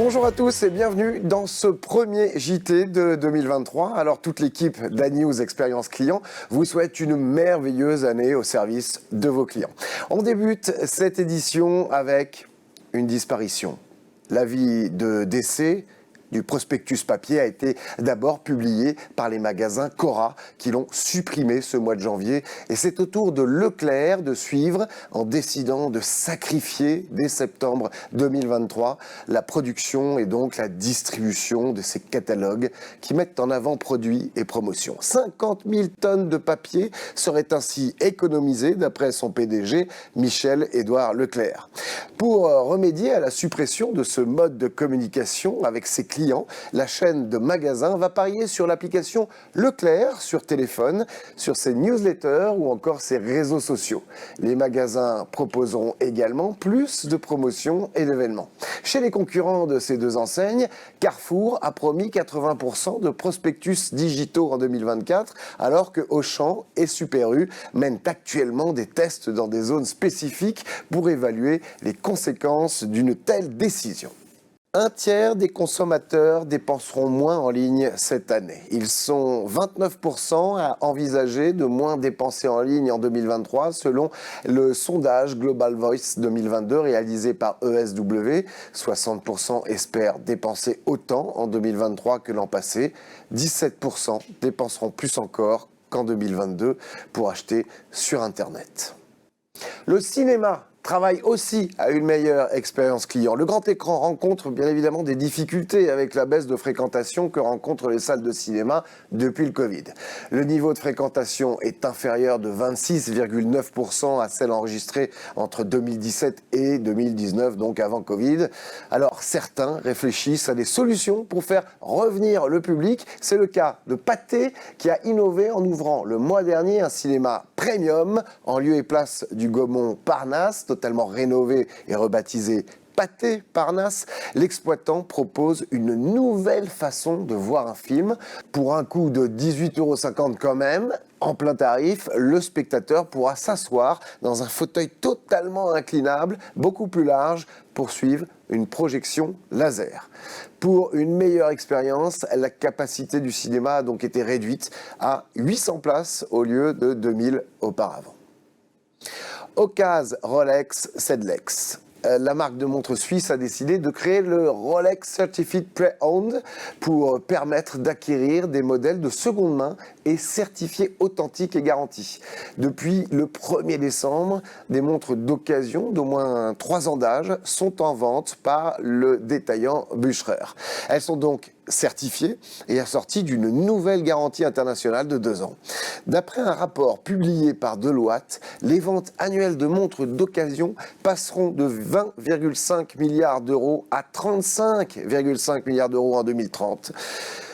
Bonjour à tous et bienvenue dans ce premier JT de 2023. Alors toute l'équipe d'Anews Expérience Client vous souhaite une merveilleuse année au service de vos clients. On débute cette édition avec une disparition. L'avis de décès du prospectus papier a été d'abord publié par les magasins Cora qui l'ont supprimé ce mois de janvier. Et c'est au tour de Leclerc de suivre en décidant de sacrifier dès septembre 2023 la production et donc la distribution de ces catalogues qui mettent en avant produits et promotions. 50 000 tonnes de papier seraient ainsi économisées d'après son PDG Michel-Édouard Leclerc. Pour remédier à la suppression de ce mode de communication avec ses clients, la chaîne de magasins va parier sur l'application Leclerc sur téléphone, sur ses newsletters ou encore ses réseaux sociaux. Les magasins proposeront également plus de promotions et d'événements. Chez les concurrents de ces deux enseignes, Carrefour a promis 80% de prospectus digitaux en 2024, alors que Auchan et Super U mènent actuellement des tests dans des zones spécifiques pour évaluer les conséquences d'une telle décision. Un tiers des consommateurs dépenseront moins en ligne cette année. Ils sont 29% à envisager de moins dépenser en ligne en 2023 selon le sondage Global Voice 2022 réalisé par ESW. 60% espèrent dépenser autant en 2023 que l'an passé. 17% dépenseront plus encore qu'en 2022 pour acheter sur Internet. Le cinéma travaille aussi à une meilleure expérience client. Le grand écran rencontre bien évidemment des difficultés avec la baisse de fréquentation que rencontrent les salles de cinéma depuis le Covid. Le niveau de fréquentation est inférieur de 26,9% à celle enregistrée entre 2017 et 2019, donc avant Covid. Alors certains réfléchissent à des solutions pour faire revenir le public. C'est le cas de Pathé qui a innové en ouvrant le mois dernier un cinéma premium en lieu et place du Gaumont Parnasse, totalement rénové et rebaptisé Pathé Parnasse. L'exploitant propose une nouvelle façon de voir un film. Pour un coût de 18,50 € quand même, en plein tarif, le spectateur pourra s'asseoir dans un fauteuil totalement inclinable, beaucoup plus large, pour suivre une projection laser. Pour une meilleure expérience, la capacité du cinéma a donc été réduite à 800 places au lieu de 2000 auparavant. Ocase Rolex Sedlex. La marque de montres suisse a décidé de créer le Rolex Certified Pre-Owned pour permettre d'acquérir des modèles de seconde main et certifiés authentiques et garantis. Depuis le 1er décembre, des montres d'occasion d'au moins 3 ans d'âge sont en vente par le détaillant Bucherer. Elles sont donc certifiées et assorties d'une nouvelle garantie internationale de 2 ans. D'après un rapport publié par Deloitte, les ventes annuelles de montres d'occasion passeront de 20,5 milliards d'euros à 35,5 milliards d'euros en 2030.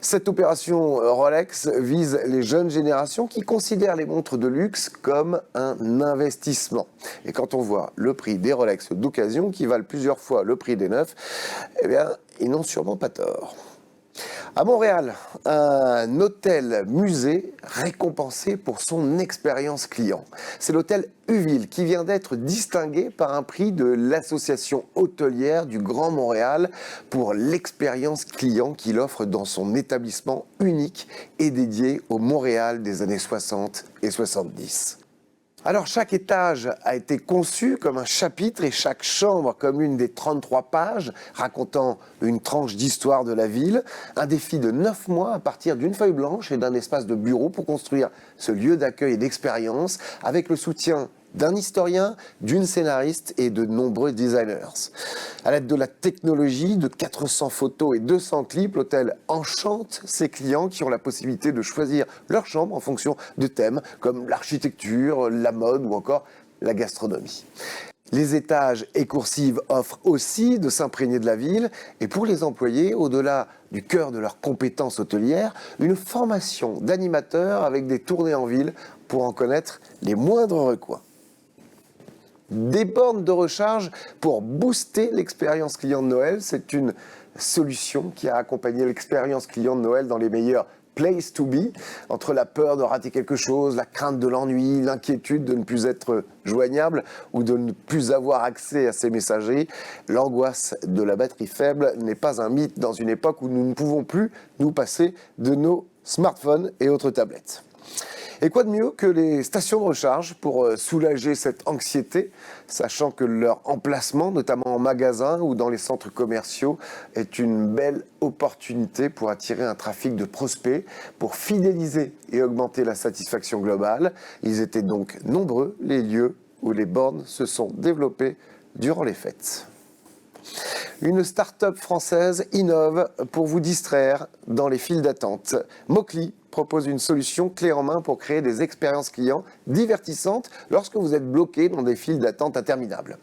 Cette opération Rolex vise les jeunes générations qui considèrent les montres de luxe comme un investissement. Et quand on voit le prix des Rolex d'occasion qui valent plusieurs fois le prix des neufs, eh bien, ils n'ont sûrement pas tort. À Montréal, un hôtel-musée récompensé pour son expérience client. C'est l'hôtel Uville qui vient d'être distingué par un prix de l'Association hôtelière du Grand Montréal pour l'expérience client qu'il offre dans son établissement unique et dédié au Montréal des années 60 et 70. Alors chaque étage a été conçu comme un chapitre et chaque chambre comme une des 33 pages racontant une tranche d'histoire de la ville. Un défi de 9 mois à partir d'une feuille blanche et d'un espace de bureau pour construire ce lieu d'accueil et d'expérience avec le soutien d'un historien, d'une scénariste et de nombreux designers. À l'aide de la technologie, de 400 photos et 200 clips, l'hôtel enchante ses clients qui ont la possibilité de choisir leur chambre en fonction de thèmes comme l'architecture, la mode ou encore la gastronomie. Les étages et coursives offrent aussi de s'imprégner de la ville et pour les employés, au-delà du cœur de leurs compétences hôtelières, une formation d'animateurs avec des tournées en ville pour en connaître les moindres recoins. Des bornes de recharge pour booster l'expérience client de Noël, c'est une solution qui a accompagné l'expérience client de Noël dans les meilleurs place to be, entre la peur de rater quelque chose, la crainte de l'ennui, l'inquiétude de ne plus être joignable ou de ne plus avoir accès à ses messageries. L'angoisse de la batterie faible n'est pas un mythe dans une époque où nous ne pouvons plus nous passer de nos smartphones et autres tablettes. Et quoi de mieux que les stations de recharge pour soulager cette anxiété, sachant que leur emplacement, notamment en magasin ou dans les centres commerciaux, est une belle opportunité pour attirer un trafic de prospects, pour fidéliser et augmenter la satisfaction globale. Ils étaient donc nombreux, les lieux où les bornes se sont développées durant les fêtes. Une start-up française innove pour vous distraire dans les files d'attente. Mokli propose une solution clé en main pour créer des expériences clients divertissantes lorsque vous êtes bloqué dans des files d'attente interminables.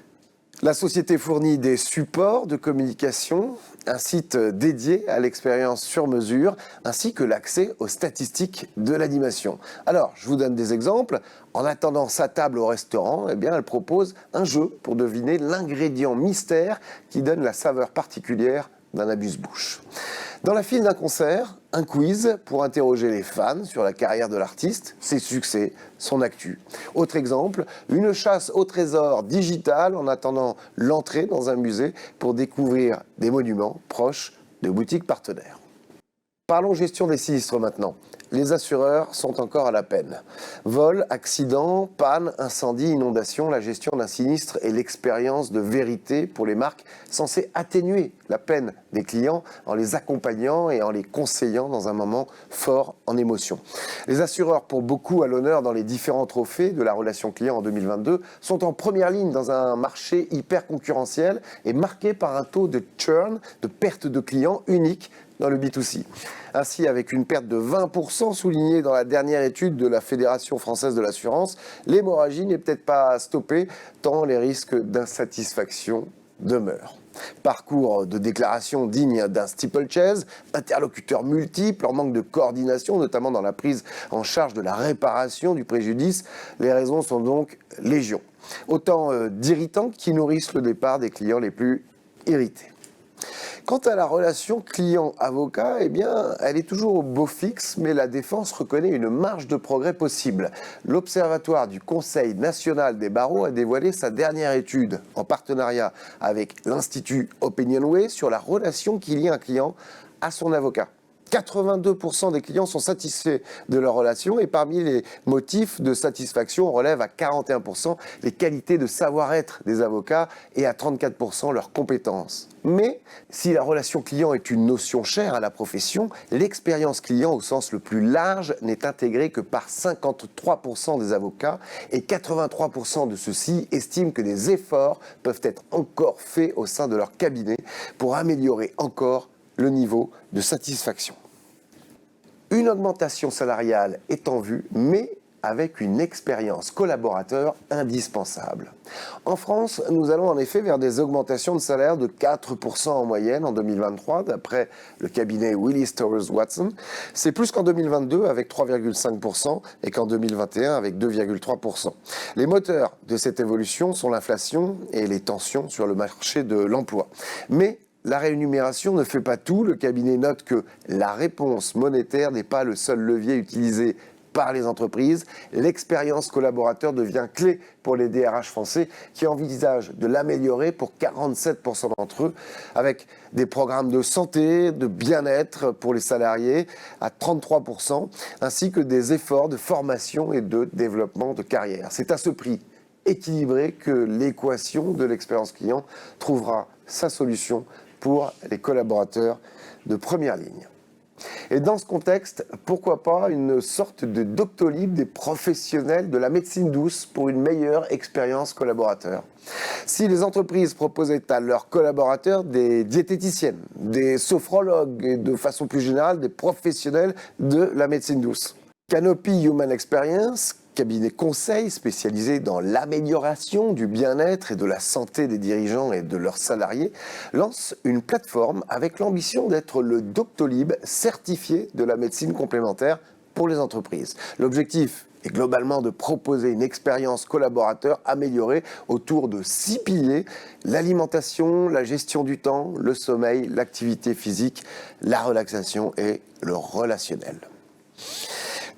La société fournit des supports de communication, un site dédié à l'expérience sur mesure, ainsi que l'accès aux statistiques de l'animation. Alors, je vous donne des exemples. En attendant sa table au restaurant, elle propose un jeu pour deviner l'ingrédient mystère qui donne la saveur particulière d'un amuse-bouche. Dans la file d'un concert, un quiz pour interroger les fans sur la carrière de l'artiste, ses succès, son actu. Autre exemple, une chasse au trésor digital en attendant l'entrée dans un musée pour découvrir des monuments proches de boutiques partenaires. Parlons gestion des sinistres maintenant. Les assureurs sont encore à la peine. Vol, accident, panne, incendie, inondation, la gestion d'un sinistre est l'expérience de vérité pour les marques censées atténuer la peine des clients en les accompagnant et en les conseillant dans un moment fort en émotion. Les assureurs, pour beaucoup à l'honneur dans les différents trophées de la relation client en 2022, sont en première ligne dans un marché hyper concurrentiel et marqué par un taux de churn, de perte de clients unique dans le B2C. Ainsi, avec une perte de 20% soulignée dans la dernière étude de la Fédération française de l'assurance, l'hémorragie n'est peut-être pas stoppée tant les risques d'insatisfaction demeurent. Parcours de déclaration digne d'un steeplechase, interlocuteurs multiples, en manque de coordination, notamment dans la prise en charge de la réparation du préjudice. Les raisons sont donc légion. Autant d'irritants qui nourrissent le départ des clients les plus irrités. Quant à la relation client-avocat, elle est toujours au beau fixe, mais la défense reconnaît une marge de progrès possible. L'Observatoire du Conseil national des barreaux a dévoilé sa dernière étude en partenariat avec l'Institut Opinionway sur la relation qui lie un client à son avocat. 82% des clients sont satisfaits de leur relation et parmi les motifs de satisfaction, on relève à 41% les qualités de savoir-être des avocats et à 34% leurs compétences. Mais si la relation client est une notion chère à la profession, l'expérience client au sens le plus large n'est intégrée que par 53% des avocats et 83% de ceux-ci estiment que des efforts peuvent être encore faits au sein de leur cabinet pour améliorer encore le niveau de satisfaction. Une augmentation salariale est en vue, mais avec une expérience collaborateur indispensable. En France, nous allons en effet vers des augmentations de salaire de 4% en moyenne en 2023, d'après le cabinet Willis Towers Watson. C'est plus qu'en 2022 avec 3,5% et qu'en 2021 avec 2,3%. Les moteurs de cette évolution sont l'inflation et les tensions sur le marché de l'emploi. Mais la rémunération ne fait pas tout. Le cabinet note que la réponse monétaire n'est pas le seul levier utilisé par les entreprises. L'expérience collaborateur devient clé pour les DRH français qui envisagent de l'améliorer pour 47% d'entre eux, avec des programmes de santé, de bien-être pour les salariés à 33%, ainsi que des efforts de formation et de développement de carrière. C'est à ce prix équilibré que l'équation de l'expérience client trouvera sa solution pour les collaborateurs de première ligne. Et dans ce contexte, pourquoi pas une sorte de Doctolib des professionnels de la médecine douce pour une meilleure expérience collaborateur. Si les entreprises proposaient à leurs collaborateurs des diététiciennes, des sophrologues et de façon plus générale des professionnels de la médecine douce. Canopy Human Experience, cabinet conseil spécialisé dans l'amélioration du bien-être et de la santé des dirigeants et de leurs salariés, lance une plateforme avec l'ambition d'être le Doctolib certifié de la médecine complémentaire pour les entreprises. L'objectif est globalement de proposer une expérience collaborateur améliorée autour de 6 piliers: l'alimentation, la gestion du temps, le sommeil, l'activité physique, la relaxation et le relationnel.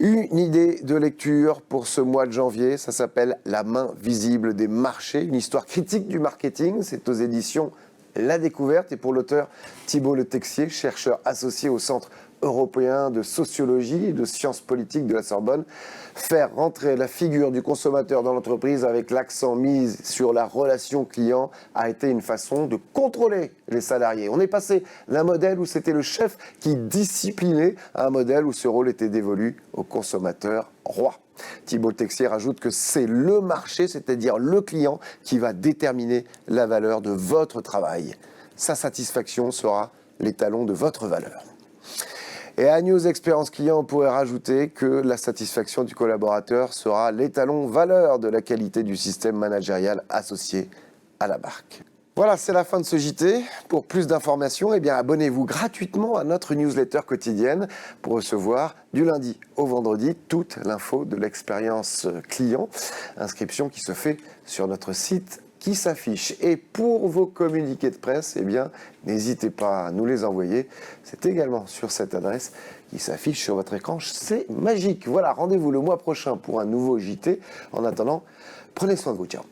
Une idée de lecture pour ce mois de janvier, ça s'appelle La main visible des marchés, une histoire critique du marketing, c'est aux éditions La Découverte et pour l'auteur Thibault Le Texier, chercheur associé au Centre européen de sociologie et de sciences politiques de la Sorbonne, faire rentrer la figure du consommateur dans l'entreprise avec l'accent mis sur la relation client a été une façon de contrôler les salariés. On est passé d'un modèle où c'était le chef qui disciplinait à un modèle où ce rôle était dévolu au consommateur roi. Thibault Texier rajoute que c'est le marché, c'est-à-dire le client, qui va déterminer la valeur de votre travail. Sa satisfaction sera l'étalon de votre valeur. Et à News Expérience Client, on pourrait rajouter que la satisfaction du collaborateur sera l'étalon valeur de la qualité du système managérial associé à la marque. Voilà, c'est la fin de ce JT. Pour plus d'informations, abonnez-vous gratuitement à notre newsletter quotidienne pour recevoir du lundi au vendredi toute l'info de l'expérience client. Inscription qui se fait sur notre site qui s'affiche. Et pour vos communiqués de presse, n'hésitez pas à nous les envoyer. C'est également sur cette adresse qui s'affiche sur votre écran. C'est magique. Voilà, rendez-vous le mois prochain pour un nouveau JT. En attendant, prenez soin de vous. Ciao.